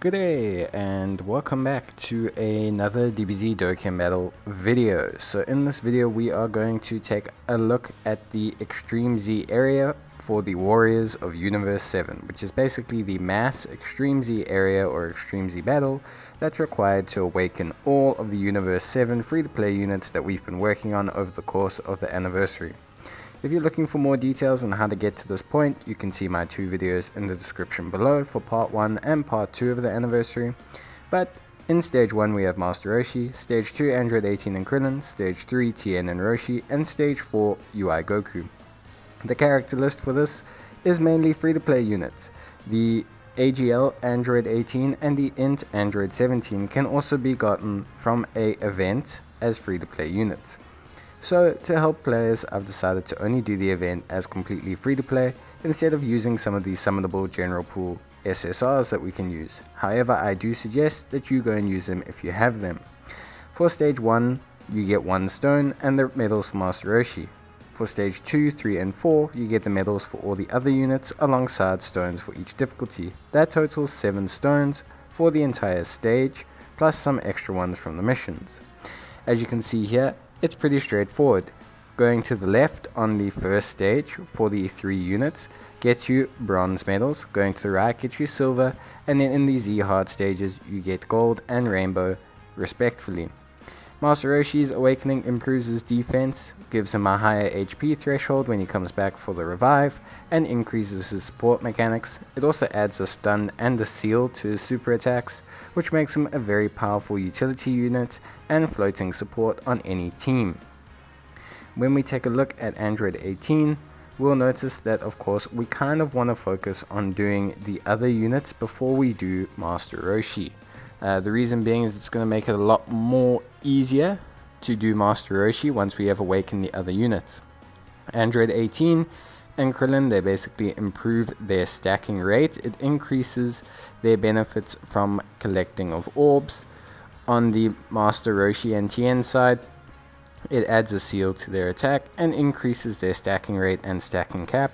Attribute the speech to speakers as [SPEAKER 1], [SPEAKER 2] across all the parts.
[SPEAKER 1] Good day and welcome back to another Dbz Dokkan battle video. So in this video we are going to take a look at the Extreme Z area for the Warriors of Universe 7, which is basically the mass Extreme Z area or Extreme Z battle that's required to awaken all of the Universe 7 free-to-play units that we've been working on over the course of the anniversary. If you're looking for more details on how to get to this point, you can see my two videos in the description below for part 1 and part 2 of the anniversary. But in stage 1 we have Master Roshi, stage 2 Android 18 and Krillin, stage 3 Tien and Roshi, and stage 4 UI Goku. The character list for this is mainly free-to-play units. The AGL Android 18 and the INT Android 17 can also be gotten from a event as free-to-play units. So to help players, I've decided to only do the event as completely free to play instead of using some of these summonable general pool SSRs that we can use. However, I do suggest that you go and use them if you have them. For stage 1, you get 1 stone and the medals for Master Roshi. For stage 2, 3 and 4, you get the medals for all the other units alongside stones for each difficulty. That totals 7 stones for the entire stage, plus some extra ones from the missions. As you can see here, it's pretty straightforward. Going to the left on the first stage for the 3 units gets you bronze medals, going to the right gets you silver, and then in the Z hard stages you get gold and rainbow respectively. Master Roshi's awakening improves his defense, gives him a higher HP threshold when he comes back for the revive, and increases his support mechanics. It also adds a stun and a seal to his super attacks, which makes him a very powerful utility unit and floating support on any team. When we take a look at Android 18, we'll notice that of course we kind of want to focus on doing the other units before we do Master Roshi. The reason being is it's going to make it a lot more easier to do Master Roshi once we have awakened the other units. Android 18 and Krillin, they basically improve their stacking rate. It increases their benefits from collecting of orbs. On the Master Roshi and Tien side, it adds a seal to their attack and increases their stacking rate and stacking cap,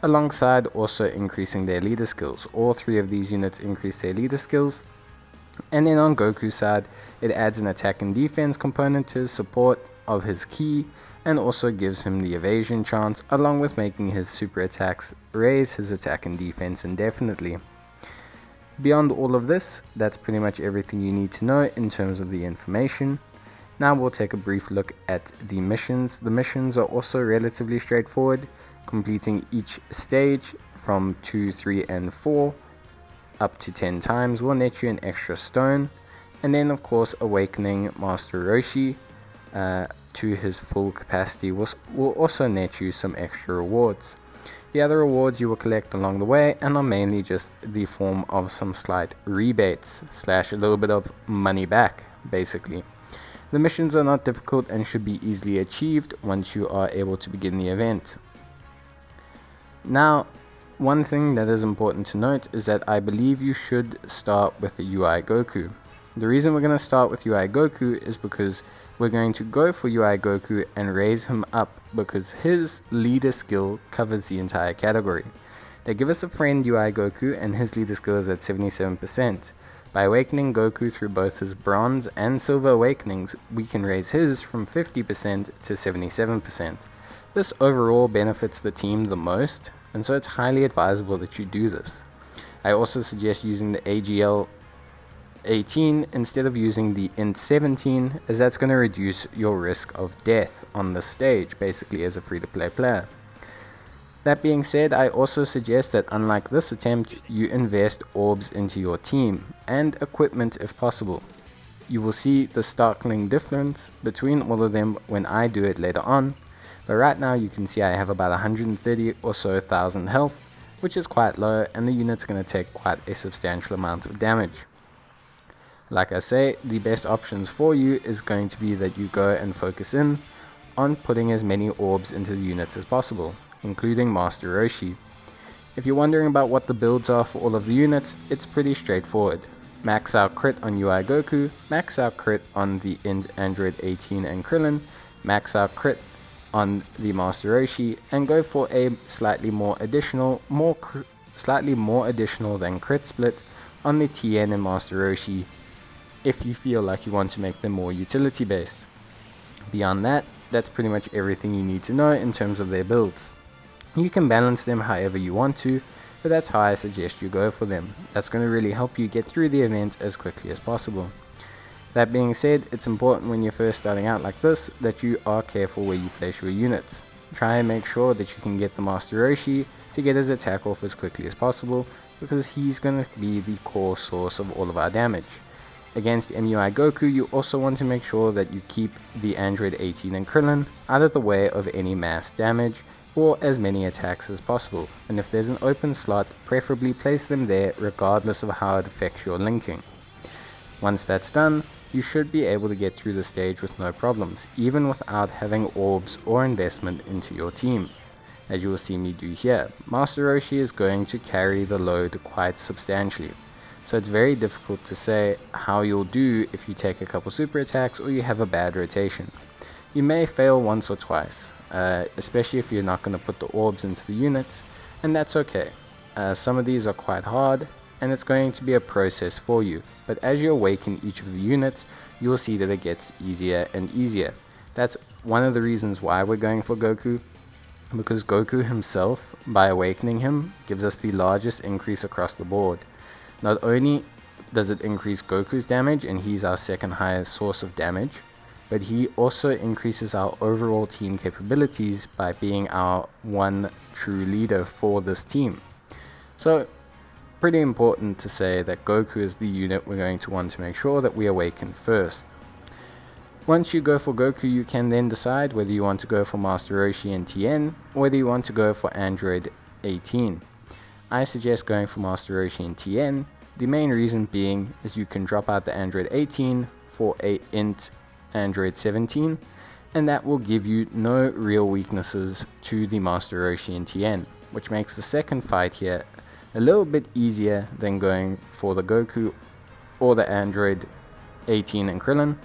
[SPEAKER 1] alongside also increasing their leader skills. All 3 of these units increase their leader skills. And then on Goku's side, it adds an attack and defense component to his support of his ki, and also gives him the evasion chance, along with making his super attacks raise his attack and defense indefinitely. Beyond all of this, that's pretty much everything you need to know in terms of the information. Now we'll take a brief look at the missions. The missions are also relatively straightforward. Completing each stage from 2, 3 and 4 up to 10 times will net you an extra stone, and then of course awakening Master Roshi to his full capacity will also net you some extra rewards. The other rewards you will collect along the way and are mainly just the form of some slight rebates / a little bit of money back basically. The missions are not difficult and should be easily achieved once you are able to begin the event. Now, one thing that is important to note is that I believe you should start with the UI Goku. The reason we're going to start with UI Goku is because we're going to go for UI Goku and raise him up because his leader skill covers the entire category. They give us a friend UI Goku and his leader skill is at 77%. By awakening Goku through both his bronze and silver awakenings, we can raise his from 50% to 77%. This overall benefits the team the most, and so it's highly advisable that you do this. I also suggest using the AGL 18 instead of using the INT 17, as that's going to reduce your risk of death on the stage, basically as a free-to-play player. That being said, I also suggest that unlike this attempt, you invest orbs into your team, and equipment if possible. You will see the startling difference between all of them when I do it later on, but right now you can see I have about 130 or so thousand health, which is quite low, and the unit's going to take quite a substantial amount of damage. Like I say, the best options for you is going to be that you go and focus in on putting as many orbs into the units as possible, including Master Roshi. If you're wondering about what the builds are for all of the units, it's pretty straightforward. Max out crit on UI Goku, max out crit on the INT Android 18 and Krillin, max out crit on the Master Roshi, and go for a slightly more additional, more slightly more additional than crit split on the TN and Master Roshi if you feel like you want to make them more utility based. Beyond that, that's pretty much everything you need to know in terms of their builds. You can balance them however you want to, but that's how I suggest you go for them. That's going to really help you get through the event as quickly as possible. That being said, it's important when you're first starting out like this that you are careful where you place your units. Try and make sure that you can get the Master Roshi to get his attack off as quickly as possible, because he's going to be the core source of all of our damage. Against MUI Goku, you also want to make sure that you keep the Android 18 and Krillin out of the way of any mass damage or as many attacks as possible, and if there's an open slot, preferably place them there regardless of how it affects your linking. Once that's done, you should be able to get through the stage with no problems, even without having orbs or investment into your team. As you will see me do here, Master Roshi is going to carry the load quite substantially, so it's very difficult to say how you'll do if you take a couple super attacks or you have a bad rotation. You may fail once or twice, especially if you're not going to put the orbs into the units, and that's okay. Some of these are quite hard, and it's going to be a process for you, but as you awaken each of the units, you'll see that it gets easier and easier. That's one of the reasons why we're going for Goku, because Goku himself, by awakening him, gives us the largest increase across the board. Not only does it increase Goku's damage, and he's our second highest source of damage, but he also increases our overall team capabilities by being our one true leader for this team. So, pretty important to say that Goku is the unit we're going to want to make sure that we awaken first. Once you go for Goku, you can then decide whether you want to go for Master Roshi and TN, or whether you want to go for Android 18. I suggest going for Master Roshi and TN, the main reason being is you can drop out the Android 18 for a int Android 17, and that will give you no real weaknesses to the Master Roshi and TN, which makes the second fight here a little bit easier than going for the Goku or the Android 18 and Krillin.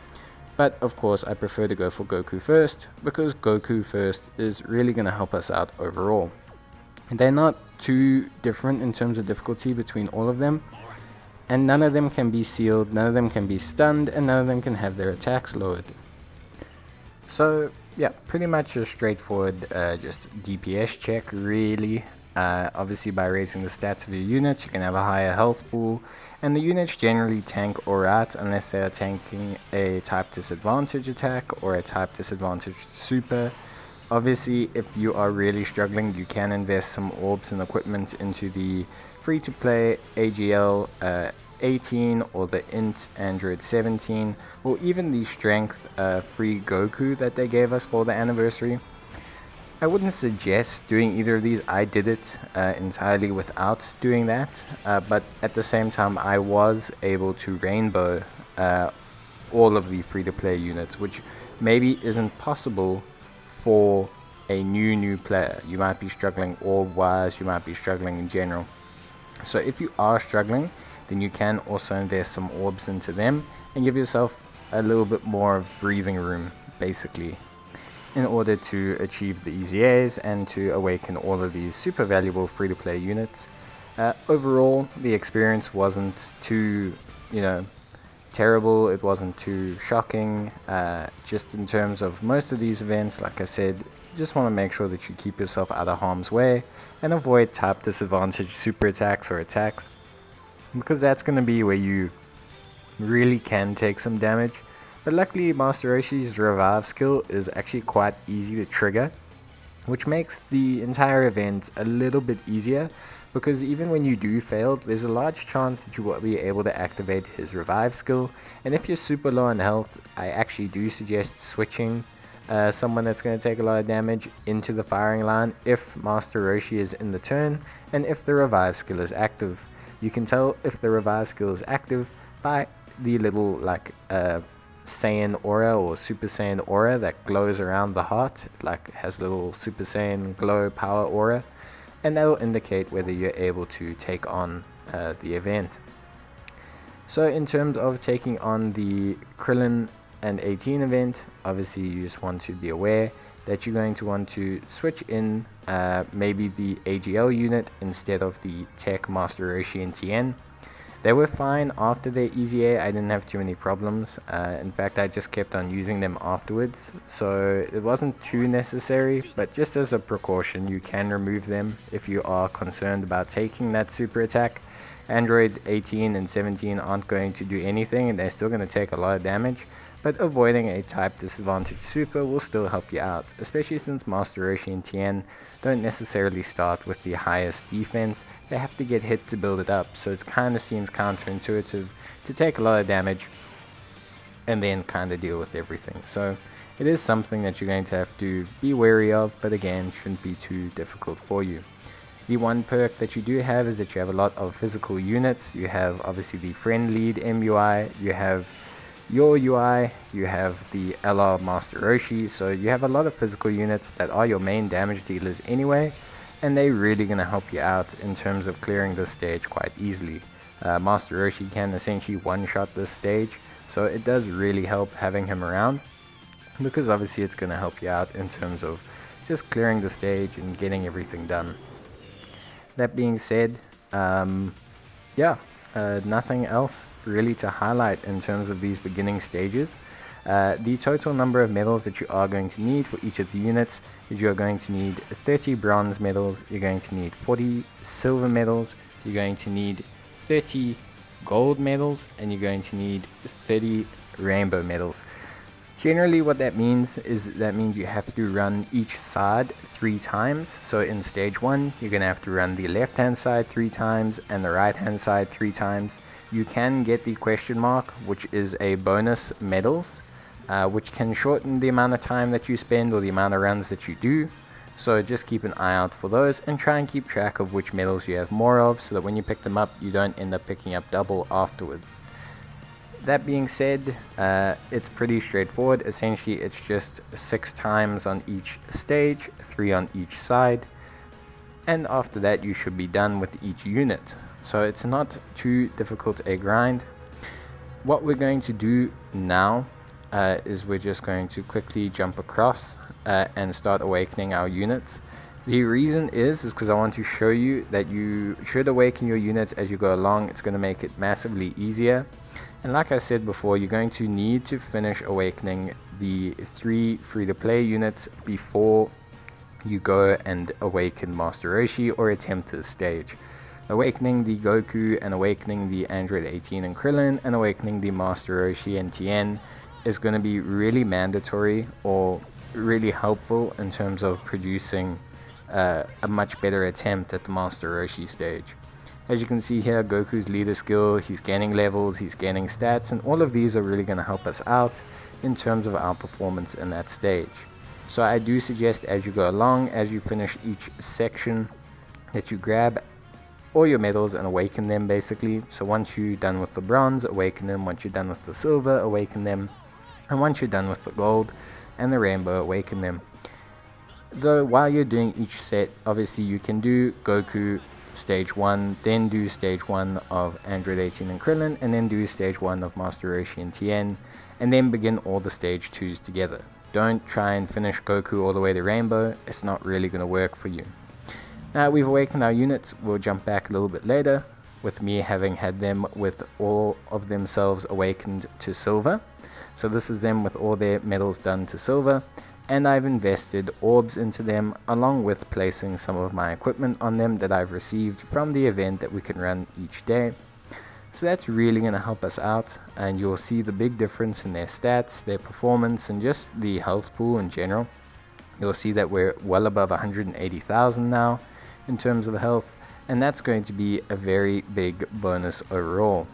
[SPEAKER 1] But of course I prefer to go for Goku first, because Goku first is really going to help us out overall. They're not too different in terms of difficulty between all of them, and none of them can be sealed, none of them can be stunned, and none of them can have their attacks lowered. So yeah, pretty much a straightforward just DPS check really. Obviously by raising the stats of your units you can have a higher health pool, and the units generally tank alright unless they are tanking a type disadvantage attack or a type disadvantage super. Obviously if you are really struggling, you can invest some orbs and equipment into the free to play AGL 18 or the int Android 17, or even the strength free Goku that they gave us for the anniversary. I wouldn't suggest doing either of these. I did it entirely without doing that, but at the same time I was able to rainbow all of the free-to-play units, which maybe isn't possible for a new player. You might be struggling orb-wise, you might be struggling in general. So if you are struggling, then you can also invest some orbs into them and give yourself a little bit more of breathing room, basically, in order to achieve the EZAs and to awaken all of these super valuable free-to-play units. Overall, the experience wasn't too, terrible. It wasn't too shocking. Just in terms of most of these events, like I said, just want to make sure that you keep yourself out of harm's way and avoid type disadvantage super attacks or attacks, because that's going to be where you really can take some damage. But luckily Master Roshi's revive skill is actually quite easy to trigger, which makes the entire event a little bit easier, because even when you do fail, there's a large chance that you will be able to activate his revive skill. And if you're super low on health, I actually do suggest switching someone that's going to take a lot of damage into the firing line if Master Roshi is in the turn and if the revive skill is active. You can tell if the revive skill is active by the little Saiyan aura or Super Saiyan aura that glows around the heart. It has little Super Saiyan glow power aura, and that will indicate whether you're able to take on the event. So in terms of taking on the Krillin and 18 event, obviously you just want to be aware that you're going to want to switch in maybe the AGL unit instead of the Tech, Master Roshi, and TN. They were fine after their Easy A. I didn't have too many problems. In fact, I just kept on using them afterwards, so it wasn't too necessary, but just as a precaution, you can remove them if you are concerned about taking that super attack. Android 18 and 17 aren't going to do anything, and they're still going to take a lot of damage, but avoiding a type disadvantage super will still help you out, especially since Master Roshi and Tien don't necessarily start with the highest defense. They have to get hit to build it up, so it kind of seems counterintuitive to take a lot of damage and then kind of deal with everything. So it is something that you're going to have to be wary of, but again, shouldn't be too difficult for you. The one perk that you do have is that you have a lot of physical units. You have obviously the friend lead MUI, you have your UI, you have the LR Master Roshi, so you have a lot of physical units that are your main damage dealers anyway, and they're really going to help you out in terms of clearing this stage quite easily. Master Roshi can essentially one-shot this stage, so it does really help having him around, because obviously it's going to help you out in terms of just clearing the stage and getting everything done. That being said, nothing else really to highlight in terms of these beginning stages. The total number of medals that you are going to need for each of the units is you're going to need 30 bronze medals, you're going to need 40 silver medals, you're going to need 30 gold medals, and you're going to need 30 rainbow medals. Generally what that means is you have to run each side 3 times. So in stage 1 you're going to have to run the left hand side 3 times and the right hand side 3 times. You can get the question mark, which is a bonus medals, which can shorten the amount of time that you spend or the amount of runs that you do. So just keep an eye out for those and try and keep track of which medals you have more of, so that when you pick them up you don't end up picking up double afterwards. That being said, it's pretty straightforward. Essentially it's just 6 times on each stage, 3 on each side, and after that you should be done with each unit. So it's not too difficult a grind. What we're going to do now is we're just going to quickly jump across and start awakening our units. The reason is because I want to show you that you should awaken your units as you go along. It's going to make it massively easier. And like I said before, you're going to need to finish awakening the 3 free-to-play units before you go and awaken Master Roshi or attempt this stage. Awakening the Goku and awakening the Android 18 and Krillin and awakening the Master Roshi and Tien is going to be really mandatory or really helpful in terms of producing a much better attempt at the Master Roshi stage. As you can see here, Goku's leader skill, he's gaining levels, he's gaining stats, and all of these are really going to help us out in terms of our performance in that stage. So I do suggest as you go along, as you finish each section, that you grab all your medals and awaken them basically. So once you're done with the bronze, awaken them. Once you're done with the silver, awaken them. And once you're done with the gold and the rainbow, awaken them. Though while you're doing each set, obviously you can do Goku stage 1, then do stage 1 of Android 18 and Krillin, and then do stage 1 of Master Roshi and Tien, and then begin all the stage 2s together. Don't try and finish Goku all the way to Rainbow, it's not really going to work for you. Now we've awakened our units, we'll jump back a little bit later, with me having had them with all of themselves awakened to Silver. So this is them with all their medals done to Silver, and I've invested orbs into them along with placing some of my equipment on them that I've received from the event that we can run each day. So that's really going to help us out, and you'll see the big difference in their stats, their performance, and just the health pool in general. You'll see that we're well above 180,000 now in terms of health, and that's going to be a very big bonus overall.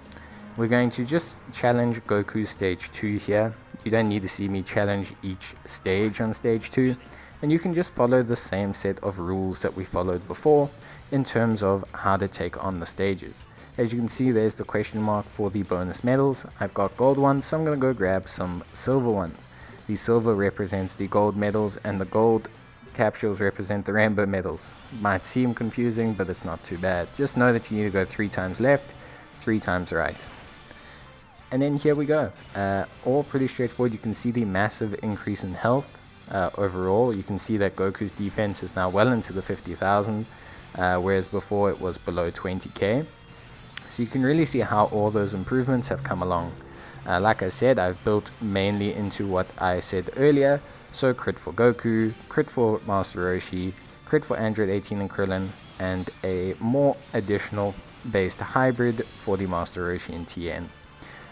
[SPEAKER 1] We're going to just challenge Goku stage 2 here. You don't need to see me challenge each stage on stage 2, and you can just follow the same set of rules that we followed before in terms of how to take on the stages. As you can see, there's the question mark for the bonus medals. I've got gold ones, so I'm going to go grab some silver ones. The silver represents the gold medals, and the gold capsules represent the rainbow medals. Might seem confusing, but it's not too bad. Just know that you need to go 3 times left, 3 times right. And then here we go. All pretty straightforward. You can see the massive increase in health. overall. You can see that Goku's defense is now well into the 50,000, whereas before it was below 20k. So you can really see how all those improvements have come along. Like I said, I've built mainly into what I said earlier. So crit for Goku, crit for Master Roshi, crit for Android 18 and Krillin, and a more additional based hybrid for the Master Roshi and Tien.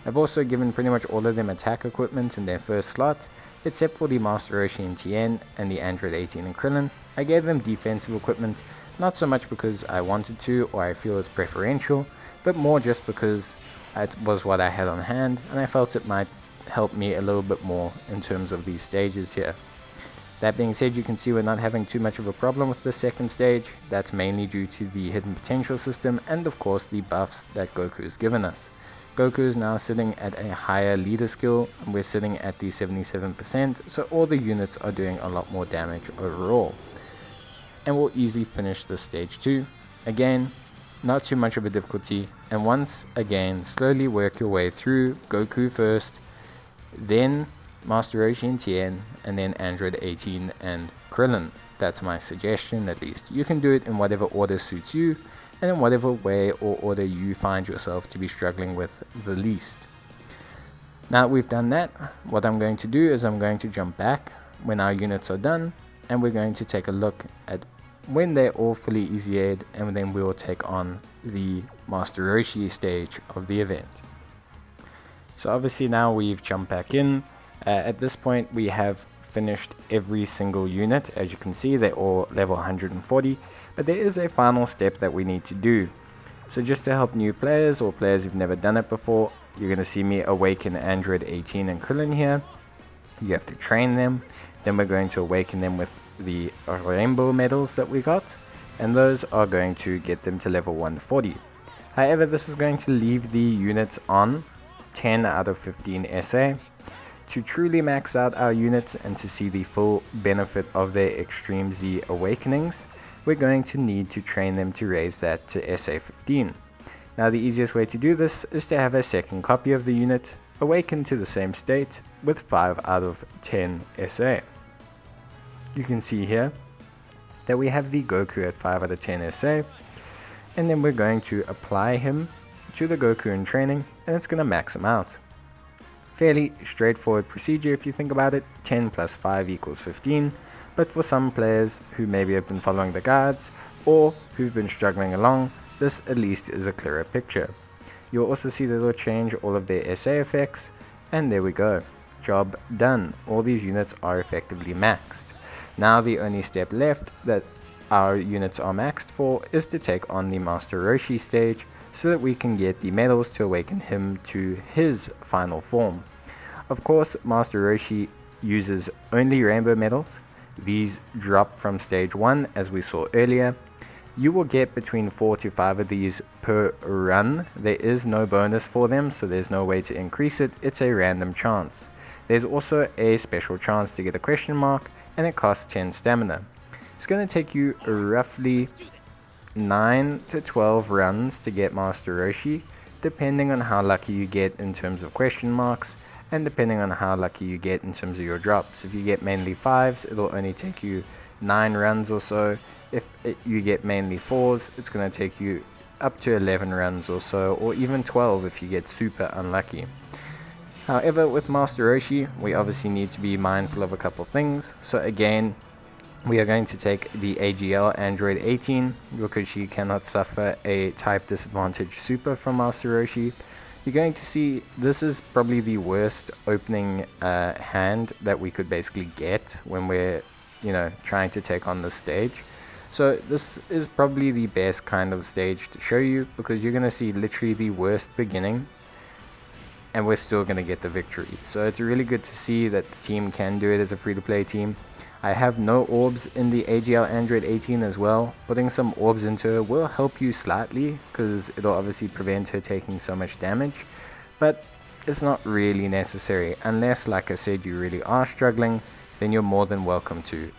[SPEAKER 1] I've also given pretty much all of them attack equipment in their first slot, except for the Master Roshi and Tien and the Android 18 and Krillin. I gave them defensive equipment, not so much because I wanted to or I feel it's preferential, but more just because it was what I had on hand and I felt it might help me a little bit more in terms of these stages here. That being said, you can see we're not having too much of a problem with the second stage. That's mainly due to the hidden potential system and of course the buffs that Goku has given us. Goku is now sitting at a higher leader skill and we're sitting at the 77%, so all the units are doing a lot more damage overall. And we'll easily finish this stage 2. Again, not too much of a difficulty, and once again slowly work your way through Goku first, then Master Roshi and Tien, and then Android 18 and Krillin. That's my suggestion at least. You can do it in whatever order suits you, and in whatever way or order you find yourself to be struggling with the least. Now that we've done that, what I'm going to do is I'm going to jump back when our units are done, and we're going to take a look at when they're all fully easy-aid, and then we'll take on the Master Roshi stage of the event. So obviously now we've jumped back in. At this point we have finished every single unit. As you can see, they're all level 140, but there is a final step that we need to do. So just to help new players or players who've never done it before, you're going to see me awaken Android 18 and Krillin here. You have to train them, then we're going to awaken them with the rainbow medals that we got, and those are going to get them to level 140. However, this is going to leave the units on 10 out of 15 SA. To truly max out our units and to see the full benefit of their Extreme Z awakenings, we're going to need to train them to raise that to SA 15. Now the easiest way to do this is to have a second copy of the unit awaken to the same state with 5 out of 10 SA. You can see here that we have the Goku at 5 out of 10 SA, and then we're going to apply him to the Goku in training, and it's going to max him out. Fairly straightforward procedure if you think about it. 10 plus 5 equals 15, but for some players who maybe have been following the guides or who've been struggling along, this at least is a clearer picture. You'll also see that it'll change all of their SA effects, and there we go. Job done. All these units are effectively maxed. Now the only step left that our units are maxed for is to take on the Master Roshi stage, so that we can get the medals to awaken him to his final form. Of course, Master Roshi uses only rainbow medals. These drop from stage 1 as we saw earlier. You will get between 4 to 5 of these per run. There is no bonus for them, so there's no way to increase it. It's a random chance. There's also a special chance to get a question mark, and it costs 10 stamina. It's going to take you roughly 9 to 12 runs to get Master Roshi, depending on how lucky you get in terms of question marks, and depending on how lucky you get in terms of your drops. If you get mainly 5s, it'll only take you 9 runs or so. If you get mainly 4s, it's going to take you up to 11 runs or so, or even 12 if you get super unlucky. However, with Master Roshi, we obviously need to be mindful of a couple things. So again, we are going to take the AGL Android 18 because she cannot suffer a type disadvantage super from Master Roshi. You're going to see this is probably the worst opening hand that we could basically get when we're trying to take on this stage. So this is probably the best kind of stage to show you, because you're going to see literally the worst beginning and we're still going to get the victory. So it's really good to see that the team can do it as a free-to-play team. I have no orbs in the AGL Android 18 as well. Putting some orbs into her will help you slightly, because it'll obviously prevent her taking so much damage, but it's not really necessary unless, like I said, you really are struggling. Then you're more than welcome to.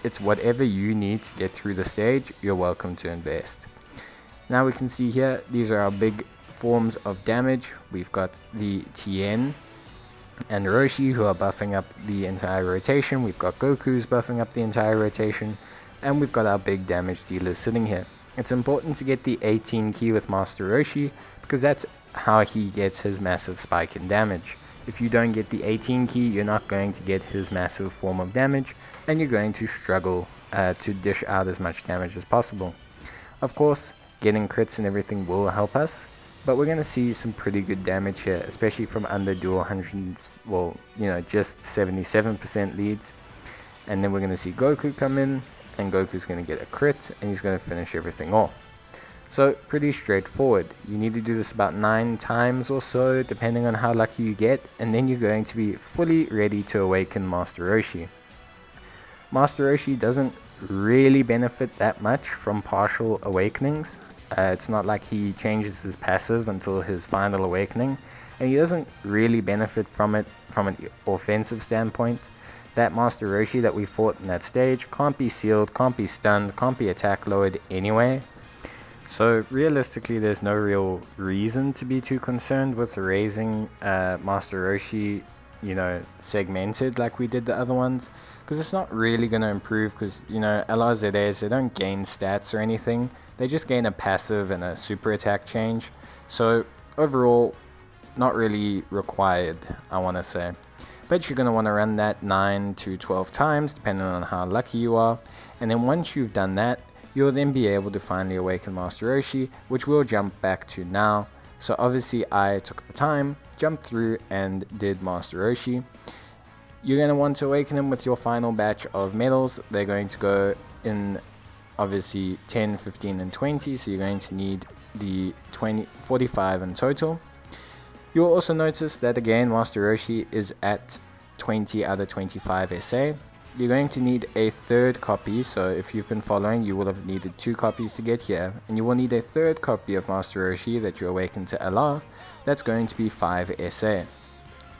[SPEAKER 1] It's whatever you need to get through the stage, you're welcome to invest. Now we can see here, these are our big forms of damage. We've got the Tien, and Roshi, who are buffing up the entire rotation. We've got Goku's buffing up the entire rotation, and we've got our big damage dealers sitting here. It's important to get the 18 key with Master Roshi, because that's how he gets his massive spike in damage. If you don't get the 18 key, you're not going to get his massive form of damage, and you're going to struggle to dish out as much damage as possible. Of course, getting crits and everything will help us, but we're going to see some pretty good damage here, especially from under dual hundreds, well, just 77% leads. And then we're going to see Goku come in, and Goku's going to get a crit, and he's going to finish everything off. So, pretty straightforward. You need to do this about 9 times or so, depending on how lucky you get, and then you're going to be fully ready to awaken Master Roshi. Master Roshi doesn't really benefit that much from partial awakenings. It's not like he changes his passive until his final awakening, and he doesn't really benefit from it from an offensive standpoint. That Master Roshi that we fought in that stage can't be sealed, can't be stunned, can't be attack lowered anyway. So realistically, there's no real reason to be too concerned with raising Master Roshi, segmented like we did the other ones, because it's not really going to improve, because, LRZAs, they don't gain stats or anything. They just gain a passive and a super attack change. So overall, not really required, I want to say. But you're going to want to run that 9 to 12 times, depending on how lucky you are. And then once you've done that, you'll then be able to finally awaken Master Roshi, which we'll jump back to now. So obviously I took the time, jumped through, and did Master Roshi. You're going to want to awaken him with your final batch of medals. They're going to go in obviously 10, 15, and 20, so you're going to need the 45 in total. You'll also notice that again, Master Roshi is at 20 out of 25 SA. You're going to need a third copy, so if you've been following, you will have needed 2 copies to get here, and you will need a third copy of Master Roshi that you awaken to LR. That's going to be 5 SA.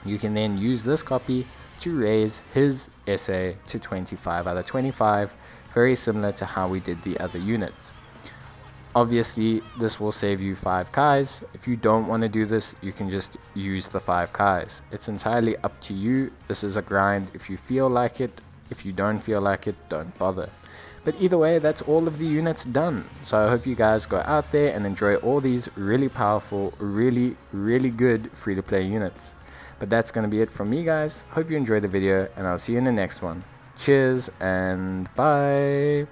[SPEAKER 1] You can then use this copy to raise his SA to 25 out of 25, very similar to how we did the other units. Obviously, this will save you 5 Kais. If you don't want to do this, you can just use the 5 Kais. It's entirely up to you. This is a grind if you feel like it. If you don't feel like it, don't bother. But either way, that's all of the units done. So I hope you guys go out there and enjoy all these really powerful, really good free-to-play units. But that's going to be it from me, guys. Hope you enjoyed the video, and I'll see you in the next one. Cheers and bye.